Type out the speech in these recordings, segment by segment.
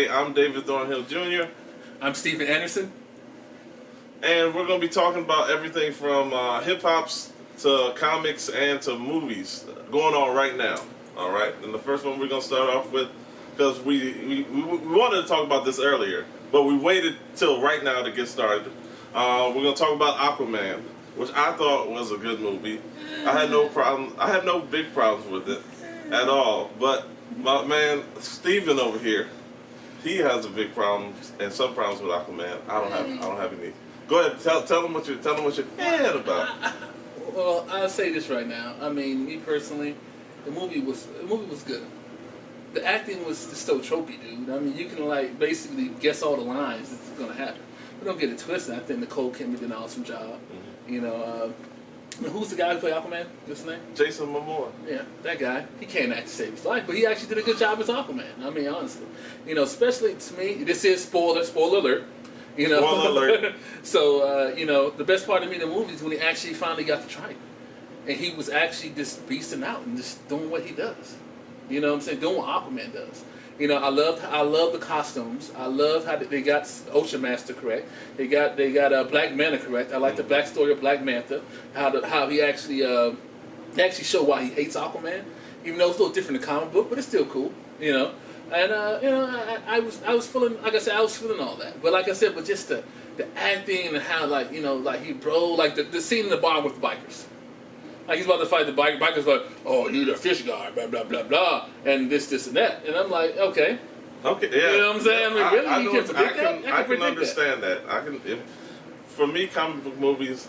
Hey, I'm David Thornhill Jr. I'm Stephen Anderson. And we're going to be talking about everything from hip-hops to comics and to movies going on right now. All right? And the first one we're going to start off with, because we wanted to talk about this earlier, but we waited till right now to get started. We're going to talk about Aquaman, which I thought was a good movie. I had no problem. I had no big problems with it at all. But my man Steven over here, he has a big problem and some problems with Aquaman. I don't have any. Go ahead, tell them what you're mad about. Well, I'll say this right now. I mean, me personally, the movie was good. The acting was just so tropey, dude. I mean, you can like basically guess all the lines that's gonna happen. But don't get it twisted. I think Nicole Kidman did an awesome job. Mm-hmm. You know, who's the guy who played Aquaman? What's his name? Jason Momoa. Yeah, that guy. He can't act to save his life, but he actually did a good job as Aquaman. I mean, honestly, you know, especially to me, this is spoiler alert. You know, spoiler alert. So you know, the best part of me in the movie is when he actually finally got to try it, and he was actually just beasting out and just doing what he does. You know what I'm saying? Doing what Aquaman does. You know, I love the costumes. I love how they got Ocean Master correct. They got Black Manta correct. I like the backstory of Black Manta. How he actually show why he hates Aquaman, even though it's a little different in the comic book, but it's still cool. You know, and you know, I was feeling, like I said, I was feeling all that. But like I said, but just the acting and how, like, you know, like he like the scene in the bar with the bikers. Like he's about to fight the bikers, like, oh, you're the fish guy, blah blah blah blah, and this and that, and I'm like, okay, yeah, you know what I'm saying? I mean, really, I you can predict that? I can understand that. For me, comic book movies,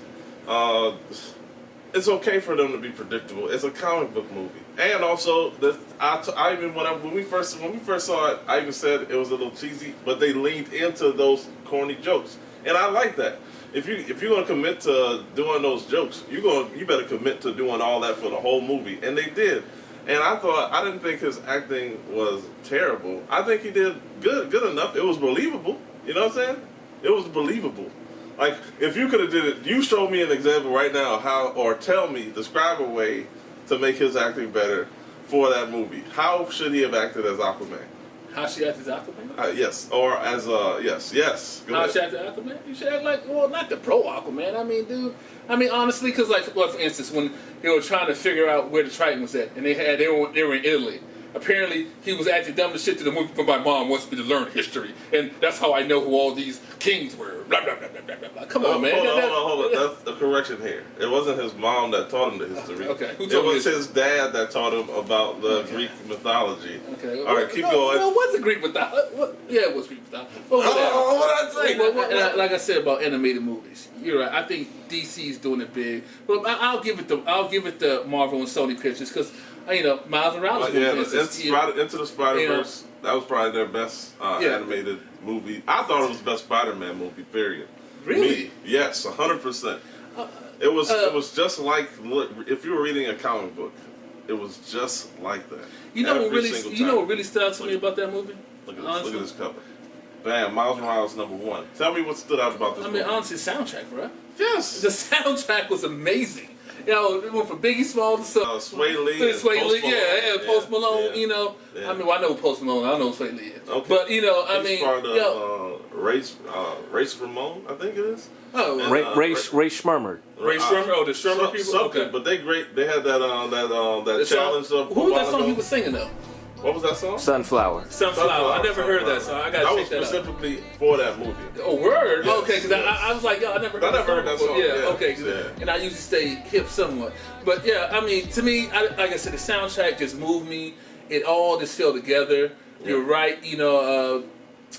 it's okay for them to be predictable. It's a comic book movie, and also when we first saw it, I even said it was a little cheesy, but they leaned into those corny jokes, and I like that. If you're gonna commit to doing those jokes, you better commit to doing all that for the whole movie, and they did. And I didn't think his acting was terrible. I think he did good enough. It was believable. You know what I'm saying? It was believable. Like if you could have did it, you show me an example right now describe a way to make his acting better for that movie. How should he have acted as Aquaman? How she acted as Aquaman? Yes, or as yes. How she acted as Aquaman? You should act like, well, not the pro Aquaman. I mean, dude. I mean, honestly, because like, well, for instance, when they were trying to figure out where the Triton was at, and they were in Italy. Apparently, he was acting dumb as shit to the movie, but my mom wants me to learn history, and that's how I know who all these kings were. Blah blah blah blah blah blah. Come on, man. Hold on. That's a correction here. It wasn't his mom that taught him the history. Okay. Who it told was his dad that taught him about the Greek mythology. Okay. All right, keep going. No, what's the Greek mythology? Yeah, it was Greek mythology. What did I say? Like I said about animated movies, you're right. I think DC's doing it big, but I'll give it the Marvel and Sony pictures because. You know, Miles Morales. Into the Spider-Verse, that was probably their best animated movie. I thought it was the best Spider-Man movie, period. Really? Me, yes, 100%. It was just like, if you were reading a comic book, it was just like that. You know what really stood out to me about that movie? Look at this cover. Bam, Miles Morales #1. Tell me what stood out about this movie. I mean, honestly, soundtrack, bro. Yes. The soundtrack was amazing. You know, it went from Biggie Smalls to Sway Lee, Post Malone. Yeah. You know, I mean, well, I know Post Malone. I don't know who Sway Lee is. Okay. But you know, I mean, part of Race Ramon, I think it is. Oh, Ray Schmurmer. Ray Schmurmer. Oh, the Schmurmer people. Okay, but they great. They had that challenge song, of. Who was that song he was singing though? What was that song? Sunflower. I never heard that song. I gotta check that out. Specifically for that movie. Oh, word? Yes, okay, because I was like, yo, I never heard that song. Yeah, okay. And I usually stay hip somewhat. But yeah, I mean, to me, like I said, the soundtrack just moved me. It all just fell together. Yeah. You're right. You know,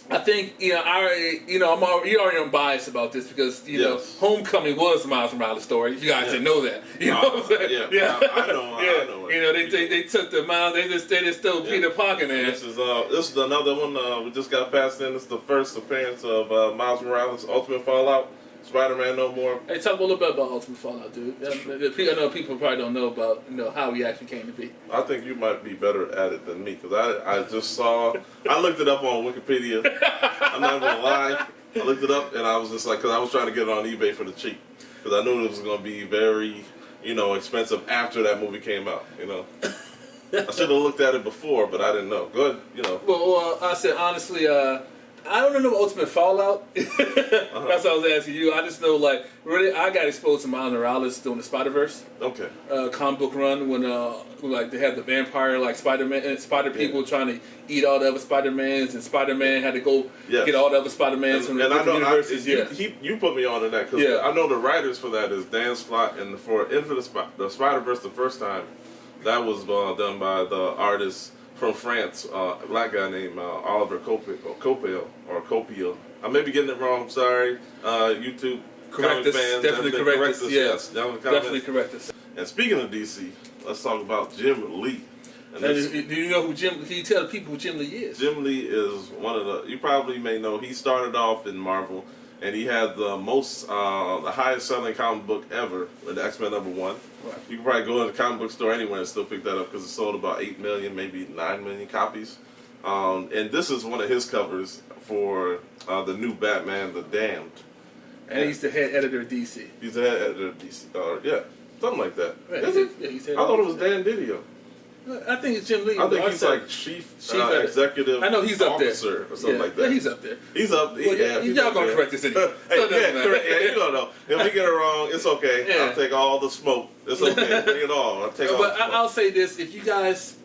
I think you're already unbiased about this because you know Homecoming was the Miles Morales story. You guys didn't know that. You know what I'm saying? Yeah. I know. You know, they took the Miles. They just threw Peter Parker in there. This is another one we just got passed in. This is the first appearance of Miles Morales, Ultimate Fallout. Spider-Man No More. Hey, talk a little bit about Ultimate Fallout, dude. I know people probably don't know about how he actually came to be. I think you might be better at it than me because I just saw. I looked it up on Wikipedia. I'm not gonna lie. I looked it up and I was just like, because I was trying to get it on eBay for the cheap because I knew it was gonna be very, expensive after that movie came out. I should have looked at it before, but I didn't know. Go ahead, Well, I said honestly, I don't know Ultimate Fallout. That's what I was asking you. I just know, like, really, I got exposed to Miles Morales doing the Spider-Verse. Okay. Comic book run when like they had the vampire like Spider-Man and Spider people trying to eat all the other Spider-Mans, and Spider-Man had to go get all the other Spider-Mans from the different universes. You put me on to that because I know the writers for that is Dan Slott, and for Into the Spider-Verse the first time, that was done by the artist from France, a black guy named Oliver Copiel. I may be getting it wrong. Sorry, YouTube. Correct us. Fans, definitely correct us. Yes, definitely correct us. And speaking of DC, let's talk about Jim Lee. Do you know who Jim? Can you tell the people who Jim Lee is? Jim Lee is one of the. You probably may know. He started off in Marvel, and he had the the highest selling comic book ever with X-Men #1. Right. You can probably go to the comic book store anywhere and still pick that up because it sold about 8 million, maybe 9 million copies. And this is one of his covers for the new Batman, The Damned. And he's the head editor of DC. He's the head editor of DC. Yeah, something like that. Right. Is it? Yeah, he's I thought it was Dan Didio. I think it's Jim Lee. I think he's like chief executive. I know he's up there or something like that. Yeah, he's up there. He's up. Y'all gonna correct this anyway. You don't know. If we get it wrong, it's okay. Yeah. I'll take all the smoke. It's okay. Bring it all. I'll take all. But I'll say this: if you guys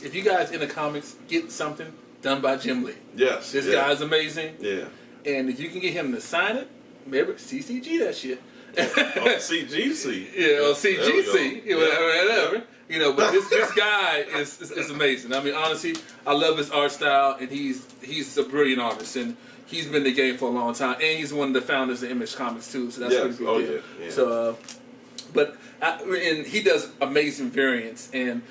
in the comics get something done by Jim Lee, this guy's amazing. Yeah. And if you can get him to sign it, maybe CCG that shit. CGC. Yeah, or CGC. Whatever. But this guy is amazing. I mean, honestly, I love his art style, and he's a brilliant artist, and he's been in the game for a long time, and he's one of the founders of Image Comics too. So that's pretty big. Yeah. So, and he does amazing variants, and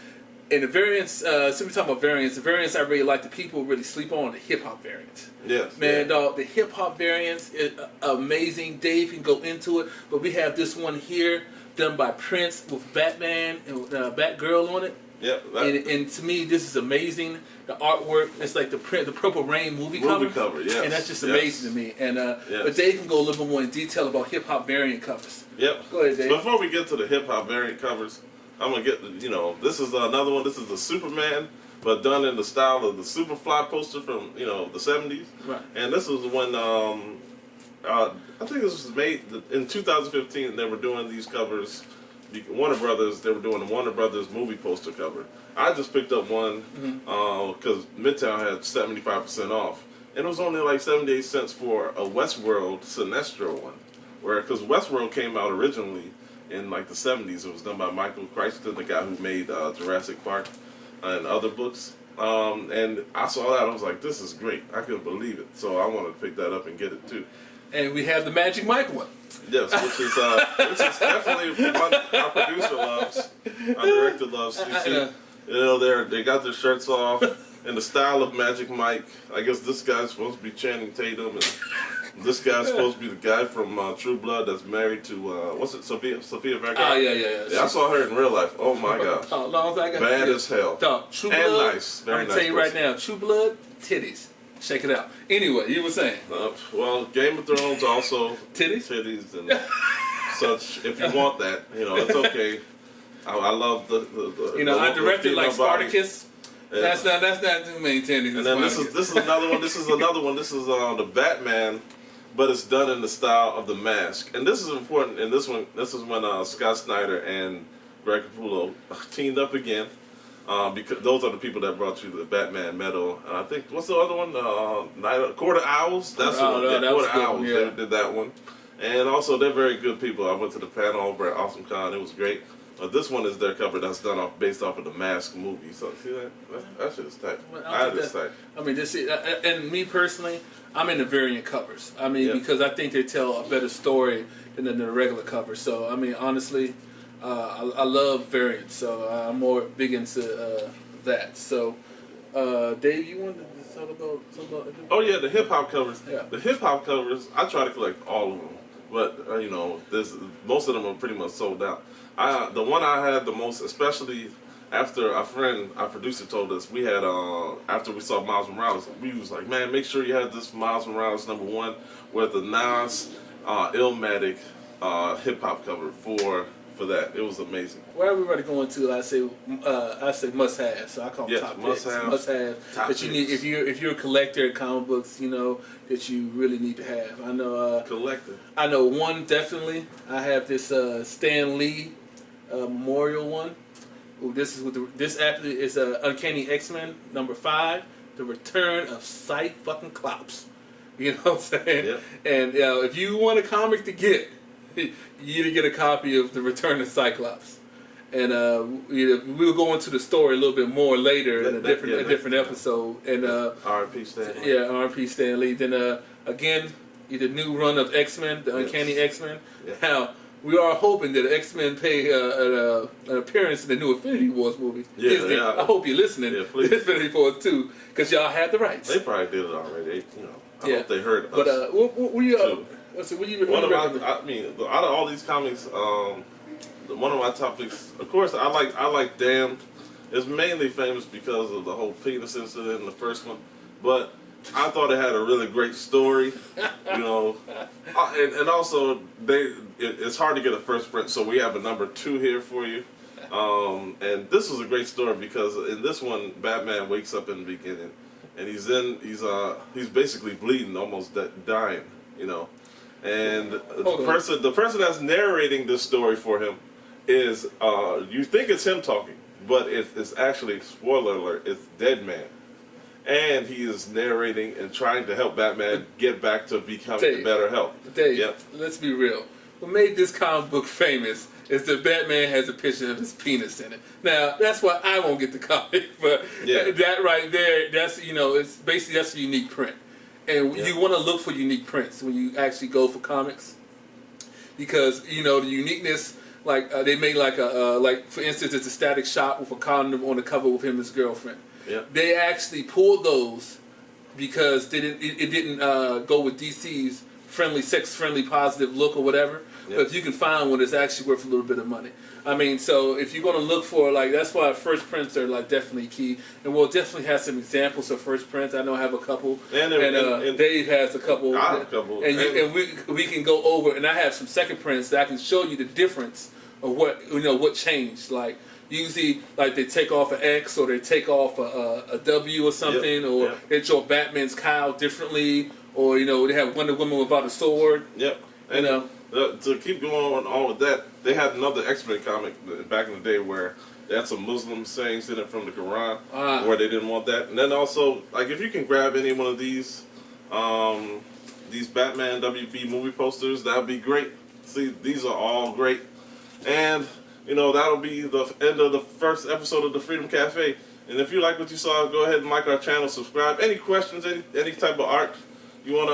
the variants. So we're talking about variants. The variants I really like. The people really sleep on the hip hop variants. Yes, man, dog. The hip hop variants is amazing. Dave can go into it, but we have this one here done by Prince with Batman and Batgirl on it. Yep. And to me, this is amazing. The artwork, it's like the Purple Rain movie cover. Yes. And that's just amazing to me. And but Dave can go a little bit more in detail about hip hop variant covers. Yep. Go ahead, Dave. Before we get to the hip hop variant covers, I'm gonna get this is another one. This is the Superman, but done in the style of the Superfly poster from the 70s. Right. And this was when I think this was made in 2015. They were doing these covers. Warner Brothers. They were doing the Warner Brothers movie poster cover. I just picked up one because Midtown had 75% off, and it was only like 78 cents for a Westworld Sinestro one. Because Westworld came out originally in like the 70s. It was done by Michael Crichton, the guy who made Jurassic Park and other books. And I saw that. I was like, this is great. I couldn't believe it. So I wanted to pick that up and get it too. And we have the Magic Mike one. Yes, which is definitely one our producer loves, our director loves. You see, they got their shirts off in the style of Magic Mike. I guess this guy's supposed to be Channing Tatum, and this guy's supposed to be the guy from True Blood that's married to Sofia Vergara. Oh yeah. I saw her in real life. Oh my gosh, bad as hell. True Blood, nice, very nice. I'm gonna tell you right now, True Blood, titties. Check it out. Anyway, you were saying. Well, Game of Thrones also titties and such. If you want that, it's okay. I love the I directed like Spartacus. Yeah. That's not too many titties. And then this is another one. This is another one. This is the Batman, but it's done in the style of the Mask. And this is important. And this is when Scott Snyder and Greg Capullo teamed up again. Because those are the people that brought you the Batman medal. I think what's the other one? Court of Owls. That's the one. Court of Owls. Yeah. They did that one. And also, they're very good people. I went to the panel over at Awesome Con. It was great. This one is their cover that's done based off of the Mask movie. So see that shit is tight. Tight. I mean, and me personally, I'm into variant covers. I mean, because I think they tell a better story than the regular cover. So I mean, honestly. I love variants, so I'm more big into that. So, Dave, you wanted to talk about something? Oh yeah, the hip hop covers. Yeah. The hip hop covers, I try to collect all of them, but most of them are pretty much sold out. The one I had the most, especially after our producer told us we had after we saw Miles Morales, we was like, man, make sure you have this Miles Morales #1 with the Nas Illmatic hip hop cover for for that. It was amazing. Where everybody going to, I say must have. So I call them Yes, top must picks. have. Must have Top that you need picks. if you're a collector of comic books, you know, that you really need to have. I know. Collector. I know one definitely. I have this Stan Lee memorial one. Ooh, this is with this actually is Uncanny X-Men #5, The Return of Cyclops. You know what I'm saying? Yep. And if you want a comic to get, you need to get a copy of The Return of Cyclops. And we'll go into the story a little bit more later in a different episode. And R.I.P. Stan Lee. yeah, R.I.P. Stan Lee. Then again, the new run of X-Men, the Uncanny X-Men. Yeah. Now we are hoping that X-Men pay an appearance in the new Infinity Wars movie. Yeah, Disney, yeah. I hope you're listening. Yeah, please. Infinity Wars 2, because y'all have the rights. They probably did it already. I hope they heard us. But what you too. let's see, what you One of recommend? my, I mean, out of all these comics, one of my topics, of course, I like Damned. It's mainly famous because of the whole penis incident in the first one, but I thought it had a really great story, and also it's hard to get a first print, so we have a #2 here for you. And this was a great story because in this one, Batman wakes up in the beginning, and he's basically bleeding, almost dying, And the person that's narrating this story for him is you think it's him talking, but it's actually, spoiler alert, it's Deadman. And he is narrating and trying to help Batman get back to becoming better health. Dave, Yep. let's be real. What made this comic book famous is that Batman has a picture of his penis in it. Now, that's why I won't get the comic, but that right there, that's it's basically that's a unique print. And you want to look for unique prints when you actually go for comics, because the uniqueness. Like they made like for instance, it's a static shot with a condom on the cover with him and his girlfriend. Yep. They actually pulled those because it didn't go with DC's sex-friendly, positive look or whatever. Yep. But if you can find one, it's actually worth a little bit of money. I mean, so if you're going to look for, that's why first prints are, definitely key. And we'll definitely have some examples of first prints. I know I have a couple. And Dave has a couple. I have a couple. And we can go over, and I have some second prints that I can show you the difference of what changed. Like, usually, they take off an X or they take off a W or something, or they draw Batman's cowl differently, or, they have Wonder Woman without a sword. Yep. And to keep going on with that, they had another X-Men comic back in the day where they had some Muslim sayings in it from the Quran, where they didn't want that. And then also, if you can grab any one of these Batman WB movie posters, that would be great. See, these are all great. And, that'll be the end of the first episode of the Freedom Cafe. And if you like what you saw, go ahead and like our channel, subscribe. Any questions, any type of art you want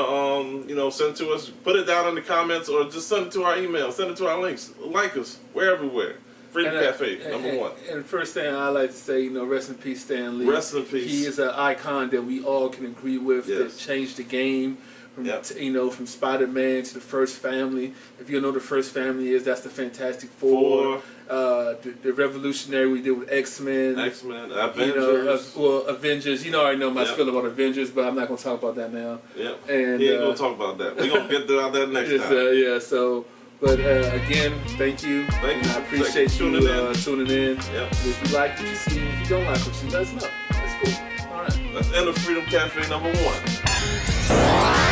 to, send to us, put it down in the comments, or just send it to our email, send it to our links. Like us. We're everywhere. Freedom Cafe, #1. And first thing I like to say, rest in peace, Stan Lee. Rest in peace. He is an icon that we all can agree with, that changed the game. From Spider-Man to the First Family. If you know the First Family is, that's the Fantastic Four. The Revolutionary we did with X-Men. Avengers. Avengers. I already know my spill about Avengers, but I'm not going to talk about that now. Yep. And he ain't going to talk about that. We're going to get to that next time. But again, thank you. Thank you. I appreciate you tuning in. Yep. If you like what you see, if you don't like what you see, let us know. That's cool. All right. That's the end of Freedom Cafe #1.